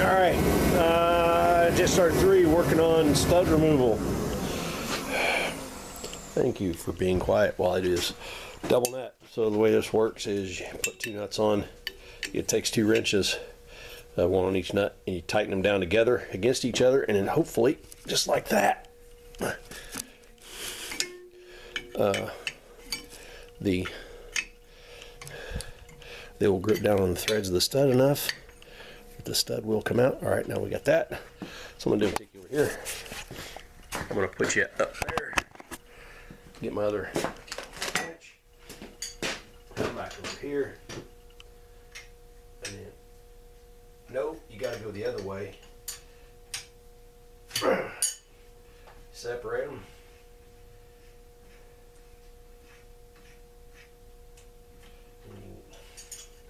Alright, just started 3 working on stud removal. Thank you for being quiet while I do this. Double nut. So the way this works is you put 2 nuts on. It takes 2 wrenches, 1 on each nut, and you tighten them down together against each other, and then hopefully, just like that, they will grip down on the threads of the stud enough that the stud will come out. Alright, now we got that. So I'm going to do, take you over here. I'm going to put you up there. Get my other wrench. Come back over here. And then, nope, you got to go the other way. Separate them.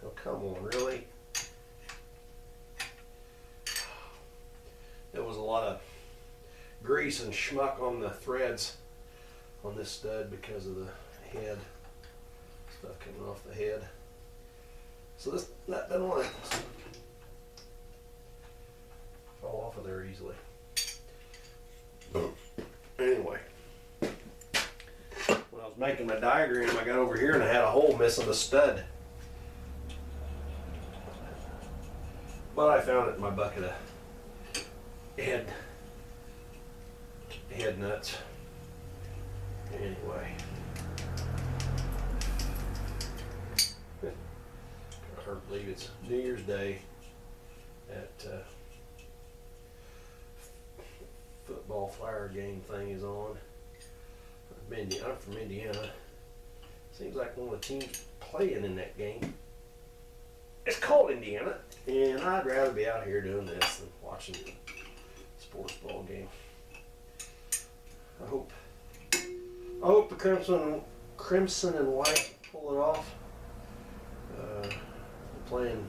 Oh, come on, really? There was a lot of grease and schmuck on the threads on this stud because of the head. Stuff coming off the head. So this nut doesn't want to fall off of there easily. Anyway, when I was making my diagram, I got over here and I had a hole missing the stud. But I found it in my bucket of head nuts. Anyway, I hard to believe it's New Year's Day at football flower game thing is on. I'm from Indiana. Seems like one of the teams playing in that game. It's called Indiana, and I'd rather be out here doing this than watching a sports ball game. I hope the crimson and white pull it off. We're playing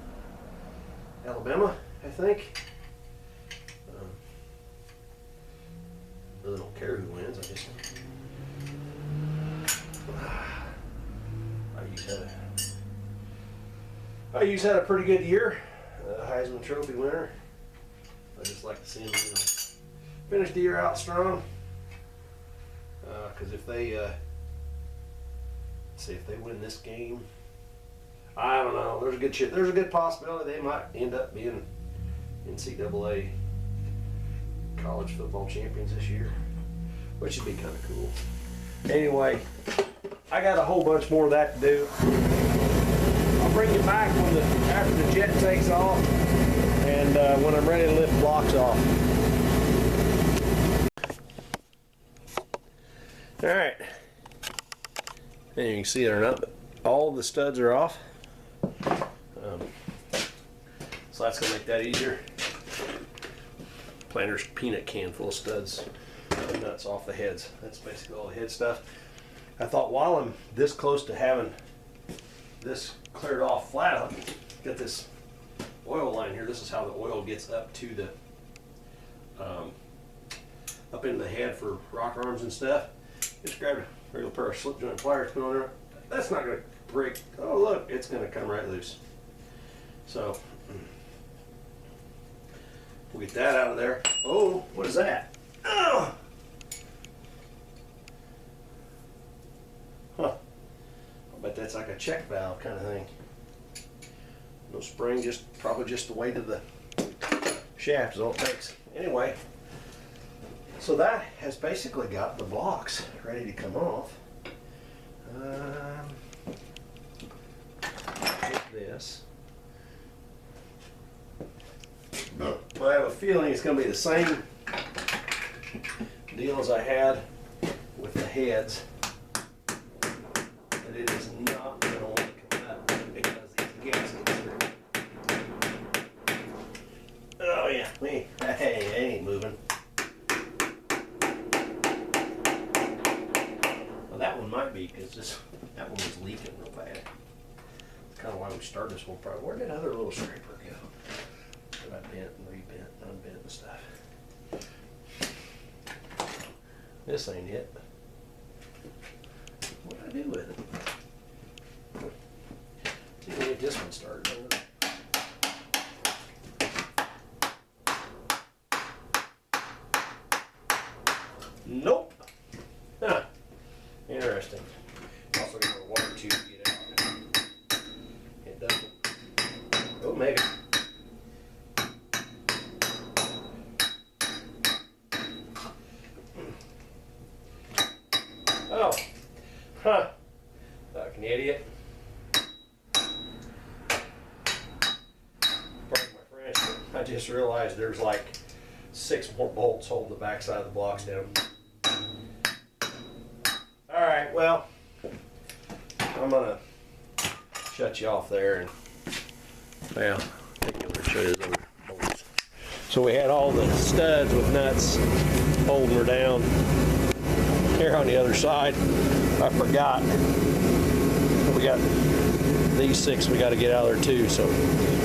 Alabama, I think. Really don't care who wins. I used to had a pretty good year, Heisman Trophy winner. I just like to see him, finish the year out strong. Because if they win this game, I don't know. There's a good possibility they might end up being NCAA college football champions this year, which would be kind of cool. Anyway, I got a whole bunch more of that to do. I'll bring you back after the jet takes off and when I'm ready to lift blocks off. Alright, and you can see they're not, all the studs are off, so that's going to make that easier. Planter's peanut can full of studs and nuts off the heads. That's basically all the head stuff. I thought while I'm this close to having this cleared off flat, I'll get this oil line here. This is how the oil gets up to the up into the head for rock arms and stuff. Just grab a regular pair of slip joint pliers, put on there. That's not going to break. Oh look, it's going to come right loose. So we'll get that out of there. Oh, what is that? Oh! Huh. I bet that's like a check valve kind of thing. No spring, probably just the weight of the shaft is all it takes. Anyway, so that has basically got the blocks ready to come off. Take this. Well, I have a feeling it's going to be the same deal as I had with the heads. But it is not going to want to come out because these gaskets are... Oh yeah, hey, it ain't moving. Well, that one might be because that one was leaking real bad. That's kind of why we started this one probably. Where did other little scraper go? I bent and rebent and unbent and stuff. This ain't it. What did I do with it? See, we get this one started. Nope. Huh. Interesting. Also got a water tube to get out. It doesn't. Oh, maybe. Oh. Huh. Like an idiot. Pardon my French, but I just realized there's like 6 more bolts holding the backside of the blocks down. Alright, well, I'm gonna shut you off there and, well, I think I'll show you those other bolts. So we had all the studs with nuts holding her down. Here on the other side, I forgot. We got these 6 we got to get out of there too. So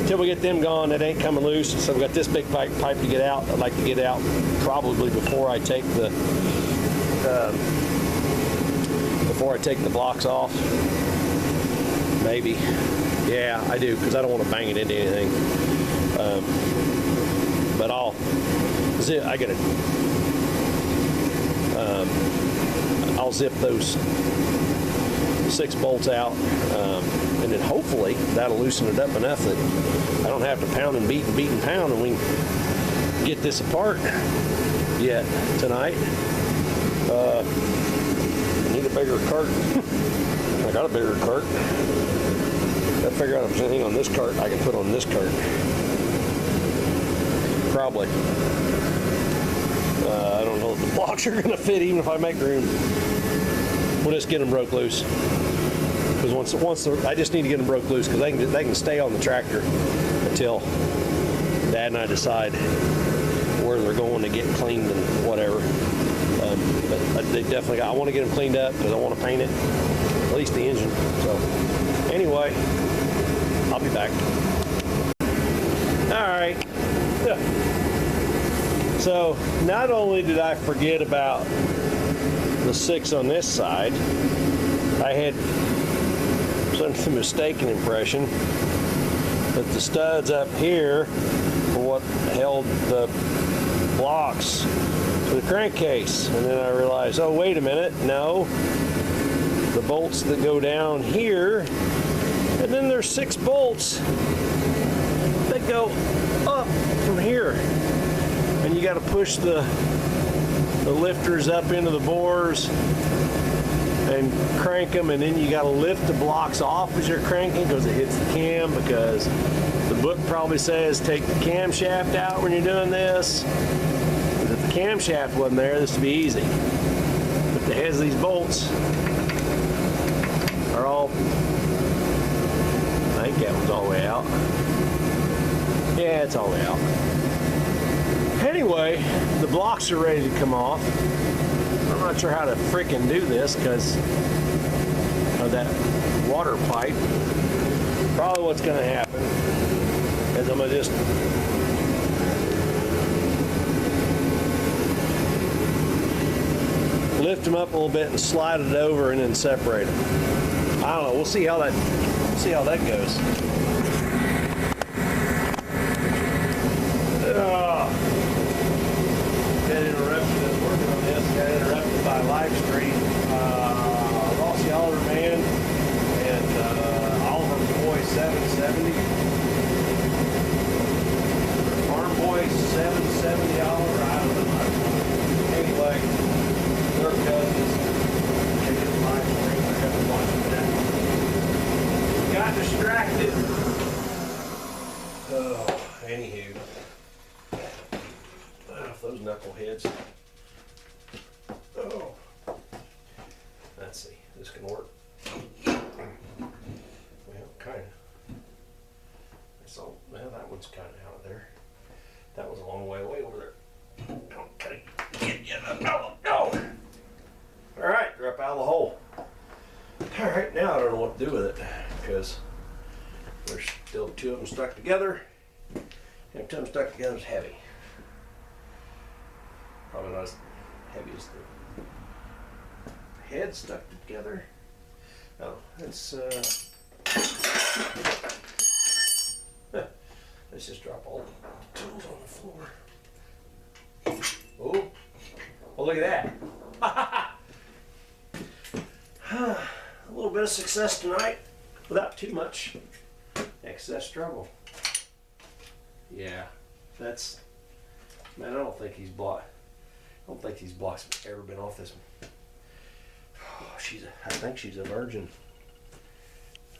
until we get them gone, it ain't coming loose. So we got this big pipe to get out. I'd like to get out probably before I take the blocks off. Maybe. Yeah, I do, because I don't want to bang it into anything. But I gotta. I'll zip those 6 bolts out, and then hopefully that'll loosen it up enough that I don't have to pound and beat and pound, and we can get this apart yet tonight. I need a bigger cart. I got a bigger cart. Gotta figure out if there's anything on this cart I can put on this cart. Probably. I don't know if the blocks are gonna fit even if I make room. We'll just get them broke loose. Because I just need to get them broke loose because they can stay on the tractor until Dad and I decide where they're going to get cleaned and whatever. But they definitely I want to get them cleaned up because I want to paint it, at least the engine. So anyway, I'll be back. All right. So not only did I forget about the 6 on this side, I had some mistaken impression that the studs up here were what held the blocks to the crankcase. And then I realized, oh, wait a minute, no. The bolts that go down here, and then there's 6 bolts that go up from here. And you got to push the lifters up into the bores and crank them, and then you got to lift the blocks off as you're cranking because it hits the cam, because the book probably says take the camshaft out when you're doing this. But if the camshaft wasn't there, this would be easy. But the heads of these bolts are all, I think that one's all the way out. Yeah, it's all the way out. Anyway, the blocks are ready to come off. I'm not sure how to freaking do this because of that water pipe. Probably what's going to happen is I'm going to just lift them up a little bit and slide it over and then separate them. I don't know. We'll see how that goes. Got interrupted by live stream. Ross Yellerman and Oliver Boy 770. Farm Boy 770 Oliver. I don't know. Anyway, their cousins. They did live stream. I got to watch that. Got distracted. Oh, anywho. If those knuckleheads. Oh, let's see. This can work. Well, kind of. So, well, that one's kind of out of there. That was a long way away over there. Okay. No. All right, drop out of the hole. All right, now I don't know what to do with it because there's still 2 of them stuck together. And 2 of them stuck together is heavy. Probably not as heavy as the head stuck together. Oh, let's just drop all the tools on the floor. Oh, look at that. bit of success tonight without too much excess trouble. Yeah, that's, man, I don't think these blocks have ever been off this one. Oh, I think she's a virgin.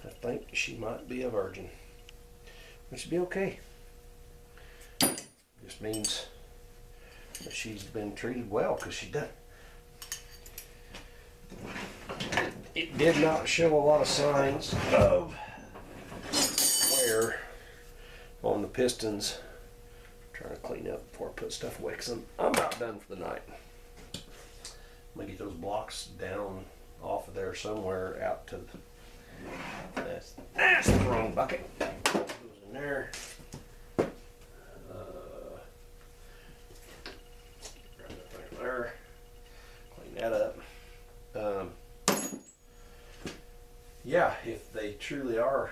I think she might be a virgin. Which would be okay. Just means that she's been treated well, because she done. It did not show a lot of signs of wear on the pistons. I'm trying to clean up before I put stuff away, because I'm about done for the night. I'm gonna get those blocks down off of there somewhere out to the, that's the wrong bucket. Goes in there. Grab that thing there. Clean that up. Yeah, if they truly are,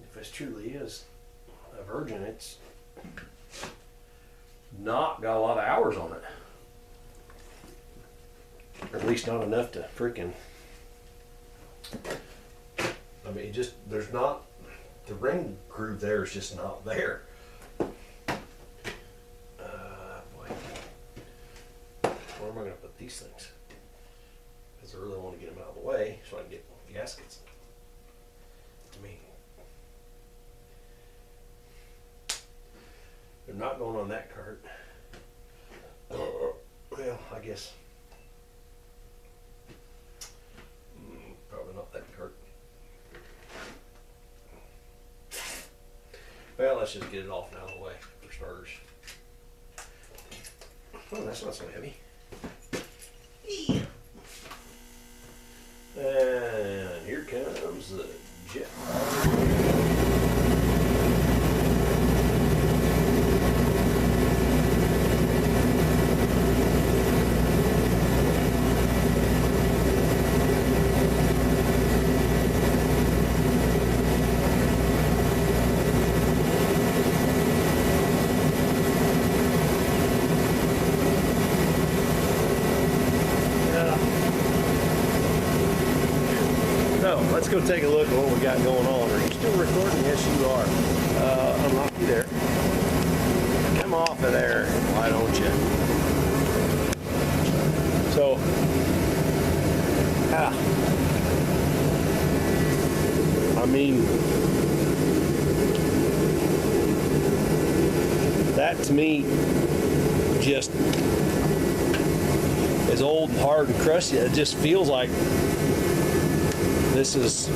if this truly is a virgin, it's not got a lot of hours on it. Or at least not enough to freaking, I mean, just, there's not, the ring groove there is just not there. Boy. Where am I going to put these things? Because I really want to get them out of the way so I can get gaskets. I mean, they're not going on that cart. Well, I guess. Probably not that cart. Well, let's just get it off and out of the way for starters. Oh, that's not so heavy. And here comes the jet. Let's go take a look at what we got going on. Are you still recording? Yes, you are. Unlock you there. Come off of there, why don't you? So, I mean, that to me just is old and hard and crusty. It just feels like this has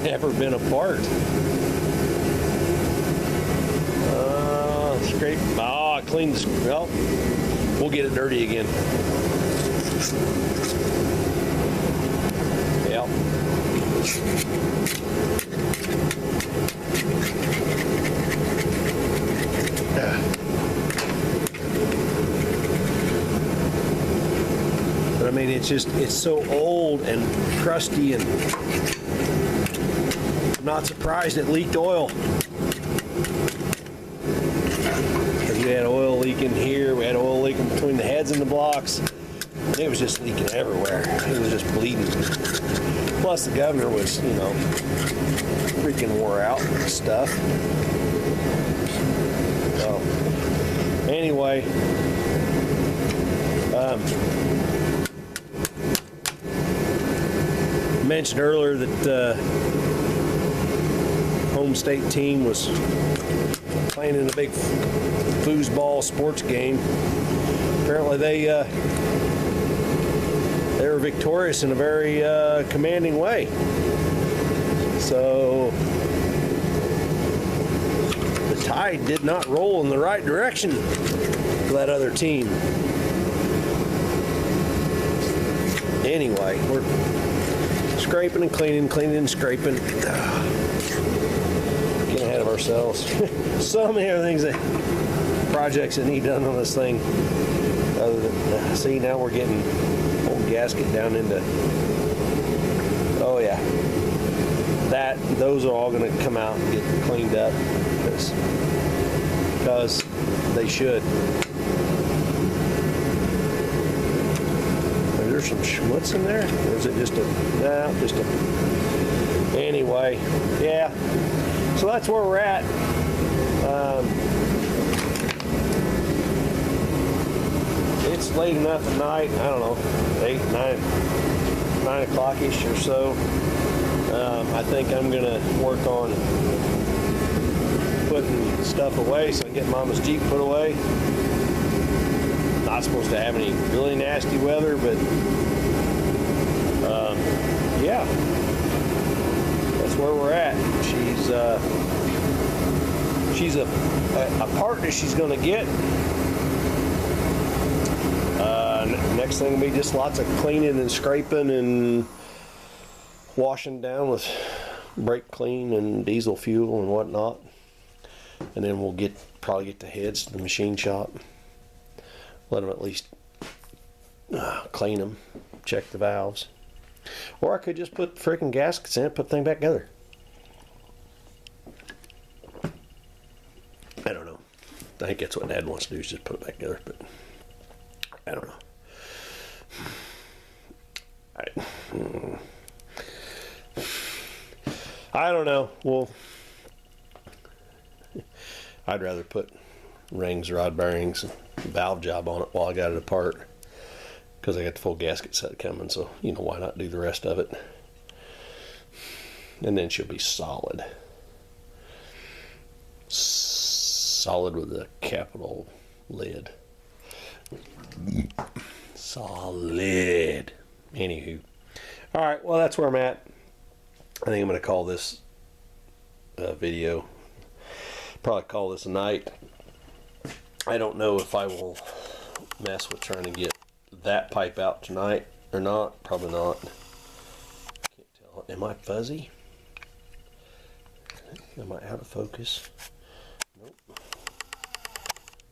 never been apart. Scrape. Oh, I cleaned this. Well, we'll get it dirty again. Yep. But I mean, it's so old and crusty, and I'm not surprised it leaked oil. Because we had oil leaking here, we had oil leaking between the heads and the blocks. And it was just leaking everywhere. It was just bleeding. Plus the governor was, you know, freaking wore out and stuff. So, anyway, mentioned earlier that home state team was playing in a big foosball sports game. Apparently they were victorious in a very commanding way. So the tide did not roll in the right direction for that other team. Anyway, we're scraping and cleaning, cleaning and scraping. Getting ahead of ourselves. So many other things, projects that need done on this thing. Other than, see, now we're getting old gasket down into, oh yeah. Those are all going to come out and get cleaned up because they should. there some schmutz in there? Or is it just anyway, yeah. So that's where we're at. It's late enough at night, I don't know, 8, 9 o'clock-ish or so. I think I'm gonna work on putting stuff away so I can get Mama's Jeep put away. Not supposed to have any really nasty weather, but yeah, that's where we're at. She's a partner she's gonna get. Next thing will be just lots of cleaning and scraping and washing down with brake clean and diesel fuel and whatnot. And then we'll probably get the heads to the machine shop. Let them at least clean them, check the valves. Or I could just put freaking gaskets in it, put the thing back together. I don't know. I think that's what Dad wants to do, is just put it back together, but I don't know. I don't know. Well, I'd rather put rings, rod bearings, and valve job on it while I got it apart, because I got the full gasket set coming, so you know, why not do the rest of it? And then she'll be solid. Solid with a capital lid. Solid. Anywho. Alright, well, that's where I'm at. I think I'm going to call this video. Probably call this a night. I don't know if I will mess with trying to get that pipe out tonight or not. Probably not. Can't tell. Am I fuzzy? Am I out of focus? Nope.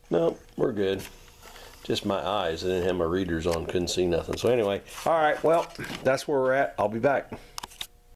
Nope, we're good. Just my eyes. I didn't have my readers on, couldn't see nothing. So anyway, all right, well, that's where we're at. I'll be back.